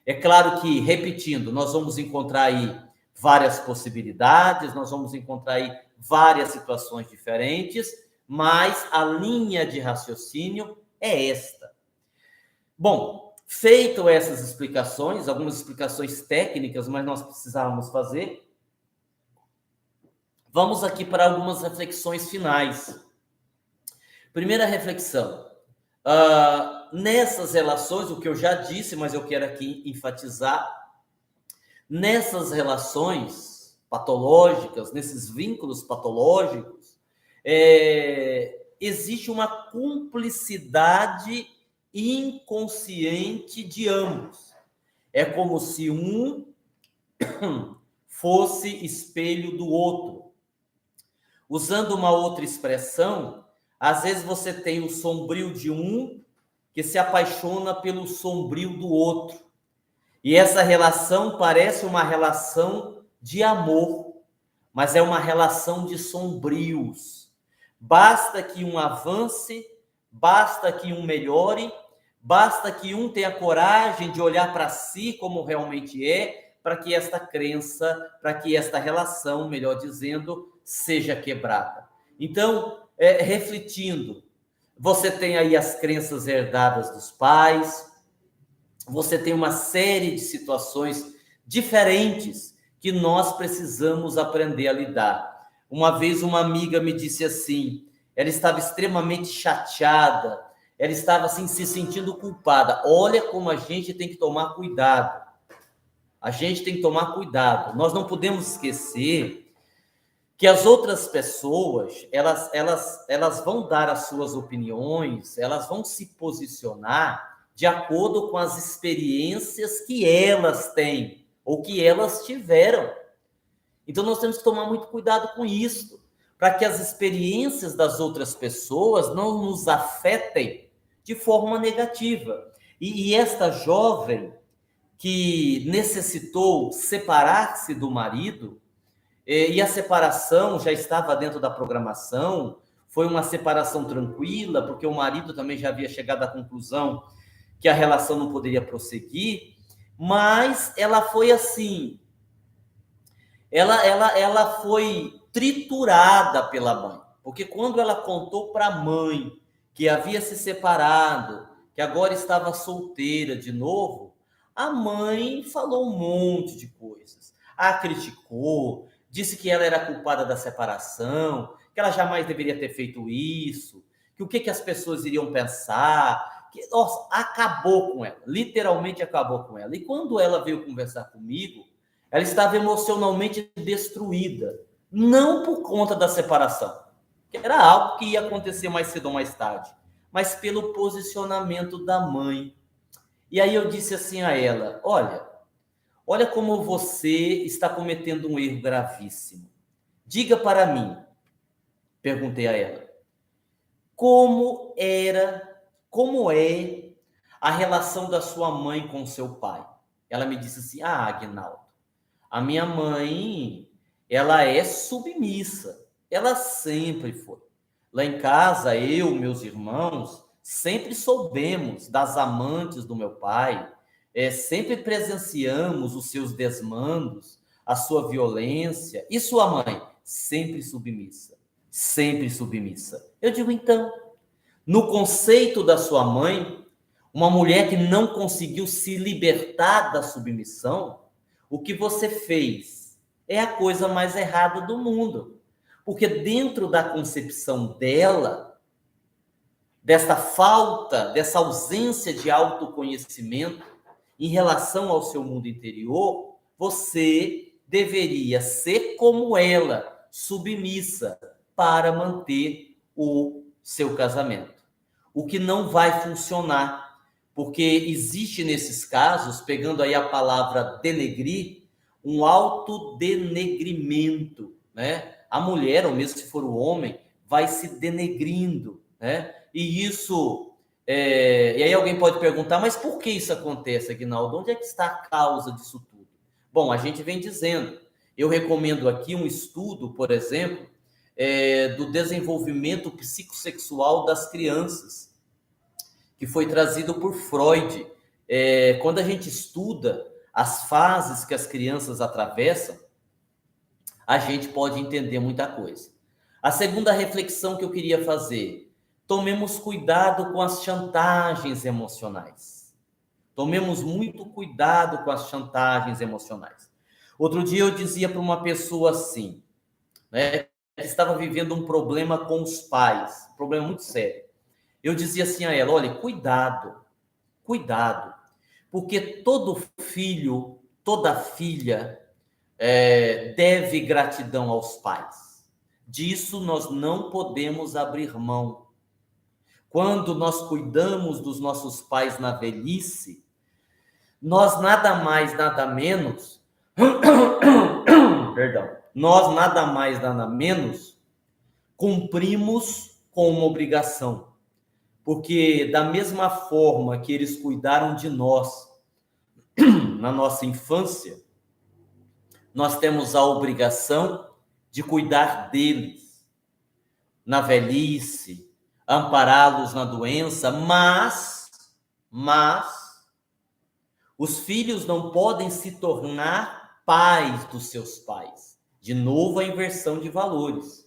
É claro que, repetindo, nós vamos encontrar aí várias possibilidades, nós vamos encontrar aí várias situações diferentes, mas a linha de raciocínio é esta. Bom, feito essas explicações, algumas explicações técnicas, mas nós precisávamos fazer, vamos aqui para algumas reflexões finais. Primeira reflexão. Nessas relações, o que eu já disse, mas eu quero aqui enfatizar, nessas relações patológicas, nesses vínculos patológicos, existe uma cumplicidade inconsciente de ambos. É como se um fosse espelho do outro. Usando uma outra expressão, às vezes você tem o sombrio de um que se apaixona pelo sombrio do outro. E essa relação parece uma relação de amor, mas é uma relação de sombrios. Basta que um avance, basta que um melhore, basta que um tenha coragem de olhar para si como realmente é, para que esta crença, para que esta relação, melhor dizendo, seja quebrada. Então, refletindo, você tem aí as crenças herdadas dos pais, você tem uma série de situações diferentes que nós precisamos aprender a lidar. Uma vez uma amiga me disse assim, ela estava extremamente chateada, ela estava assim se sentindo culpada. Olha como a gente tem que tomar cuidado. A gente tem que tomar cuidado. Nós não podemos esquecer que as outras pessoas, elas vão dar as suas opiniões, elas vão se posicionar de acordo com as experiências que elas têm ou que elas tiveram. Então, nós temos que tomar muito cuidado com isso, para que as experiências das outras pessoas não nos afetem de forma negativa. E esta jovem que necessitou separar-se do marido, e a separação já estava dentro da programação, Foi uma separação tranquila, porque o marido também já havia chegado à conclusão que a relação não poderia prosseguir, mas ela foi assim, ela foi triturada pela mãe, porque quando ela contou para a mãe que havia se separado, que agora estava solteira de novo, a mãe falou um monte de coisas. A criticou, disse que ela era culpada da separação, que ela jamais deveria ter feito isso, que o que as pessoas iriam pensar, que, nossa, acabou com ela, literalmente acabou com ela. E quando ela veio conversar comigo, ela estava emocionalmente destruída, não por conta da separação, que era algo que ia acontecer mais cedo ou mais tarde, mas pelo posicionamento da mãe. E aí eu disse assim a ela: olha como você está cometendo um erro gravíssimo. Diga para mim, perguntei a ela, como é a relação da sua mãe com seu pai? Ela me disse assim: Agnaldo, a minha mãe, ela é submissa. Ela sempre foi. Lá em casa, eu, meus irmãos, sempre soubemos das amantes do meu pai, sempre presenciamos os seus desmandos, a sua violência. E sua mãe? Sempre submissa. Sempre submissa. Eu digo, então, no conceito da sua mãe, uma mulher que não conseguiu se libertar da submissão, o que você fez é a coisa mais errada do mundo. Porque dentro da concepção dela, dessa falta, dessa ausência de autoconhecimento em relação ao seu mundo interior, você deveria ser como ela, submissa, para manter o seu casamento. O que não vai funcionar, porque existe nesses casos, pegando aí a palavra denegrir, um autodenegrimento, né? A mulher, ou mesmo se for o homem, vai se denegrindo, né? E isso, e aí alguém pode perguntar, mas por que isso acontece, Aguinaldo? Onde é que está a causa disso tudo? Bom, a gente vem dizendo, eu recomendo aqui um estudo, por exemplo, do desenvolvimento psicossexual das crianças, que foi trazido por Freud. Quando a gente estuda as fases que as crianças atravessam, a gente pode entender muita coisa. A segunda reflexão que eu queria fazer: tomemos cuidado com as chantagens emocionais. Tomemos muito cuidado com as chantagens emocionais. Outro dia eu dizia para uma pessoa assim, né, que estava vivendo um problema com os pais, um problema muito sério. Eu dizia assim a ela: olha, cuidado, porque todo filho, toda filha deve gratidão aos pais. Disso nós não podemos abrir mão. Quando nós cuidamos dos nossos pais na velhice, nós nada mais, nada menos, nós nada mais, nada menos cumprimos com uma obrigação. Porque da mesma forma que eles cuidaram de nós na nossa infância, nós temos a obrigação de cuidar deles na velhice, ampará-los na doença, mas os filhos não podem se tornar pais dos seus pais. De novo, a inversão de valores.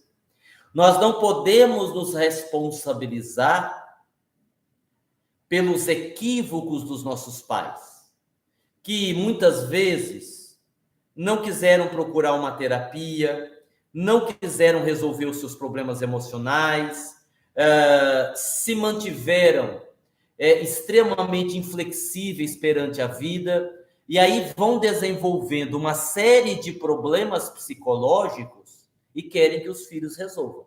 Nós não podemos nos responsabilizar pelos equívocos dos nossos pais, que muitas vezes não quiseram procurar uma terapia, não quiseram resolver os seus problemas emocionais, se mantiveram extremamente inflexíveis perante a vida, e aí vão desenvolvendo uma série de problemas psicológicos e querem que os filhos resolvam.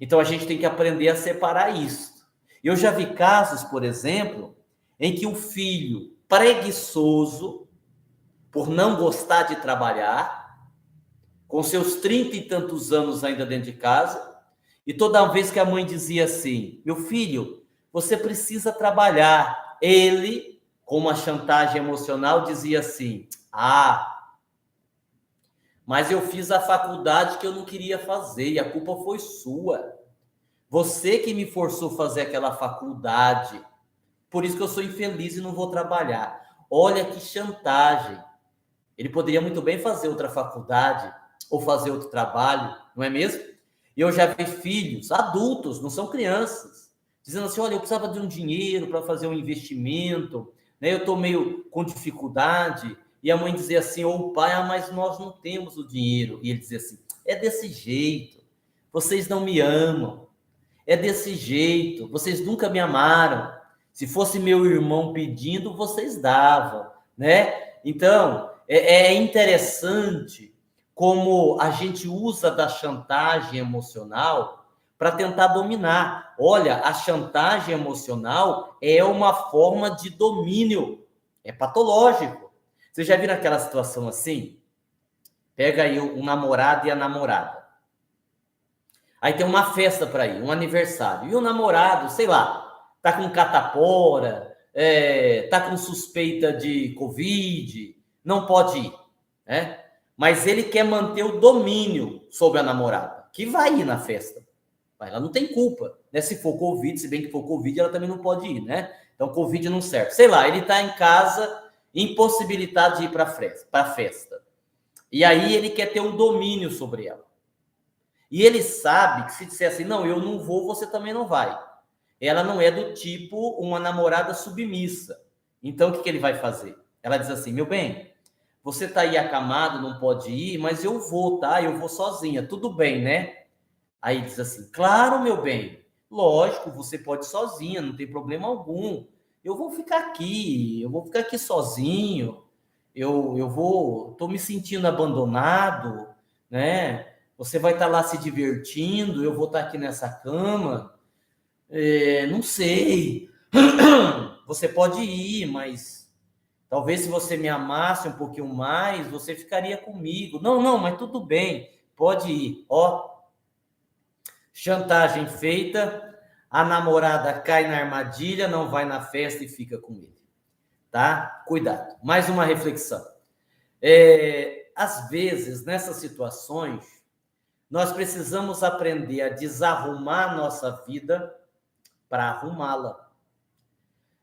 Então a gente tem que aprender a separar isso. Eu já vi casos, por exemplo, em que o filho preguiçoso, por não gostar de trabalhar, com seus 30 e tantos anos ainda dentro de casa, e toda vez que a mãe dizia assim: meu filho, você precisa trabalhar, ele, com uma chantagem emocional, dizia assim: mas eu fiz a faculdade que eu não queria fazer, e a culpa foi sua. Você que me forçou a fazer aquela faculdade. Por isso que eu sou infeliz e não vou trabalhar. Olha que chantagem. Ele poderia muito bem fazer outra faculdade ou fazer outro trabalho, não é mesmo? E eu já vi filhos, adultos, não são crianças, dizendo assim, olha, eu precisava de um dinheiro para fazer um investimento, né? Eu estou meio com dificuldade. E a mãe dizia assim, ou o pai, mas nós não temos o dinheiro. E ele dizia assim, é desse jeito, vocês não me amam. É desse jeito, vocês nunca me amaram. Se fosse meu irmão pedindo, vocês davam, né? Então, é interessante como a gente usa da chantagem emocional para tentar dominar. Olha, a chantagem emocional é uma forma de domínio, é patológico. Você já viu aquela situação assim? Pega aí um namorado e a namorada. Aí tem uma festa para ir, um aniversário. E o namorado, sei lá, tá com catapora, tá com suspeita de Covid, não pode ir, né? Mas ele quer manter o domínio sobre a namorada, que vai ir na festa. Ela não tem culpa, né? Se for Covid, se bem que for Covid, ela também não pode ir, né? Então, Covid não serve. Sei lá, ele tá em casa, impossibilitado de ir para a festa. E aí ele quer ter um domínio sobre ela. E ele sabe que se disser assim, não, eu não vou, você também não vai. Ela não é do tipo uma namorada submissa. Então, o que ele vai fazer? Ela diz assim, meu bem, você tá aí acamado, não pode ir, mas eu vou, tá? Eu vou sozinha, tudo bem, né? Aí diz assim, claro, meu bem, lógico, você pode ir sozinha, não tem problema algum. Eu vou ficar aqui sozinho, tô me sentindo abandonado, né? Você vai estar lá se divertindo, eu vou estar aqui nessa cama. Não sei. Você pode ir, mas talvez se você me amasse um pouquinho mais, você ficaria comigo. Não, não, mas tudo bem, pode ir. Ó, chantagem feita, a namorada cai na armadilha, não vai na festa e fica com ele. Tá? Cuidado. Mais uma reflexão. Às vezes, nessas situações, nós precisamos aprender a desarrumar a nossa vida para arrumá-la.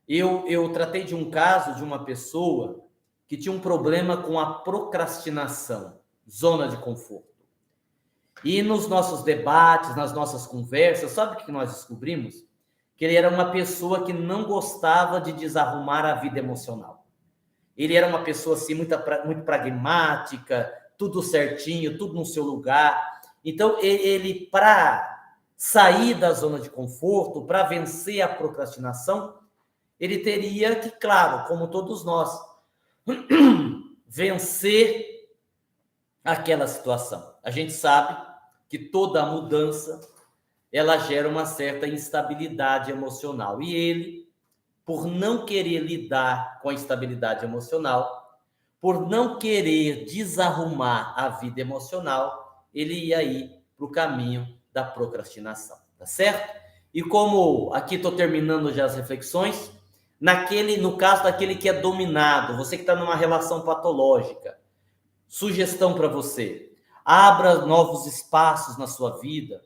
Eu tratei de um caso de uma pessoa que tinha um problema com a procrastinação, zona de conforto. E nos nossos debates, nas nossas conversas, sabe o que nós descobrimos? Que ele era uma pessoa que não gostava de desarrumar a vida emocional. Ele era uma pessoa assim, muito pragmática, tudo certinho, tudo no seu lugar. Então, ele para sair da zona de conforto, para vencer a procrastinação, ele teria que, claro, como todos nós, vencer aquela situação. A gente sabe que toda mudança, ela gera uma certa instabilidade emocional. E ele, por não querer lidar com a instabilidade emocional, por não querer desarrumar a vida emocional, ele ia ir para o caminho da procrastinação, tá certo? E como aqui estou terminando já as reflexões, no caso daquele que é dominado, você que está numa relação patológica, sugestão para você, abra novos espaços na sua vida,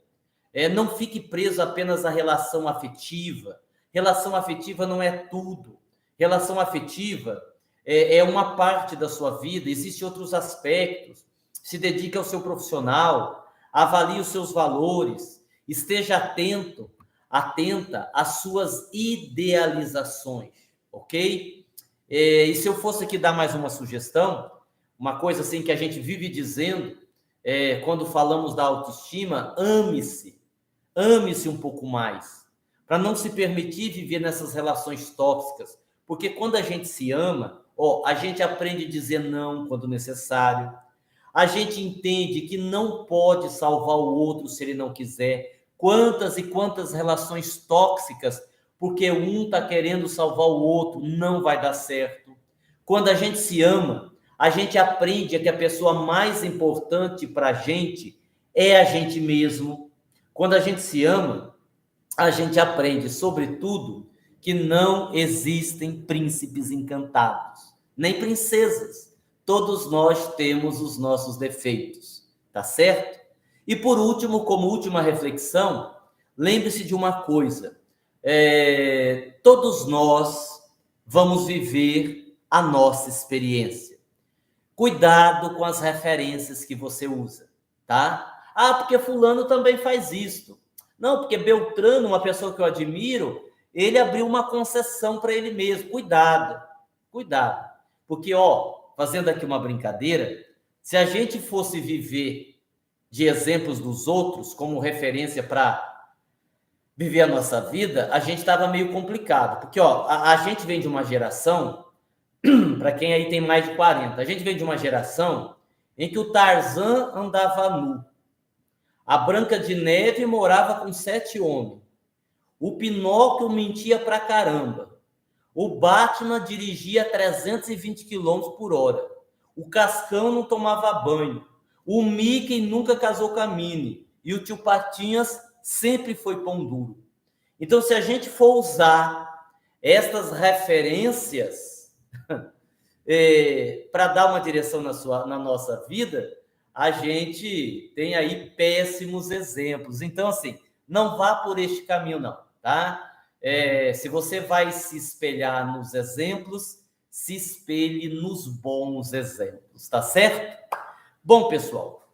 não fique preso apenas à relação afetiva. Relação afetiva não é tudo. Relação afetiva é uma parte da sua vida, existem outros aspectos. Se dedique ao seu profissional, avalie os seus valores, esteja atenta às suas idealizações, ok? E se eu fosse aqui dar mais uma sugestão, uma coisa assim que a gente vive dizendo, quando falamos da autoestima, ame-se um pouco mais, para não se permitir viver nessas relações tóxicas, porque quando a gente se ama, a gente aprende a dizer não quando necessário, a gente entende que não pode salvar o outro se ele não quiser. Quantas e quantas relações tóxicas, porque um está querendo salvar o outro, não vai dar certo. Quando a gente se ama, a gente aprende que a pessoa mais importante para a gente é a gente mesmo. Quando a gente se ama, a gente aprende, sobretudo, que não existem príncipes encantados, nem princesas. Todos nós temos os nossos defeitos, tá certo? E por último, como última reflexão, lembre-se de uma coisa, todos nós vamos viver a nossa experiência. Cuidado com as referências que você usa, tá? Ah, porque fulano também faz isso. Não, porque Beltrano, uma pessoa que eu admiro, ele abriu uma concessão para ele mesmo. Cuidado, cuidado. Porque, fazendo aqui uma brincadeira, se a gente fosse viver de exemplos dos outros como referência para viver a nossa vida, a gente estava meio complicado. Porque, a gente vem de uma geração, para quem aí tem mais de 40, a gente vem de uma geração em que o Tarzan andava nu, a Branca de Neve morava com 7 homens, o Pinóquio mentia pra caramba, o Batman dirigia 320 km por hora, o Cascão não tomava banho, o Mickey nunca casou com a Minnie e o tio Patinhas sempre foi pão duro. Então, se a gente for usar estas referências para dar uma direção na nossa vida, a gente tem aí péssimos exemplos. Então, assim, não vá por este caminho, não, tá? Se você vai se espelhar nos exemplos, se espelhe nos bons exemplos, tá certo? Bom, pessoal,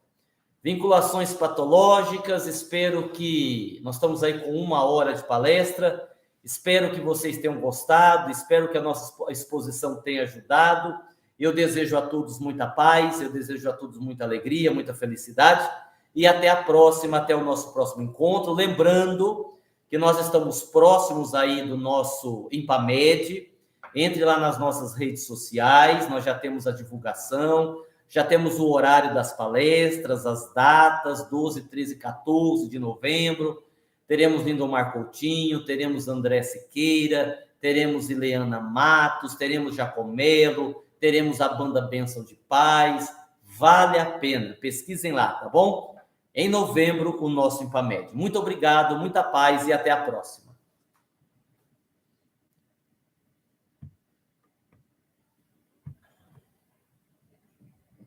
vinculações patológicas, espero que... Nós estamos aí com 1 hora de palestra, espero que vocês tenham gostado, espero que a nossa exposição tenha ajudado. Eu desejo a todos muita paz, eu desejo a todos muita alegria, muita felicidade, e até a próxima, até o nosso próximo encontro. Lembrando que nós estamos próximos aí do nosso IMPAMED, entre lá nas nossas redes sociais, nós já temos a divulgação, já temos o horário das palestras, as datas, 12, 13 e 14 de novembro, teremos Lindomar Coutinho, teremos André Siqueira, teremos Ileana Matos, teremos Jacomelo, teremos a banda Bênção de Paz, vale a pena, pesquisem lá, tá bom? Em novembro, o nosso IMPAMED. Muito obrigado, muita paz e até a próxima.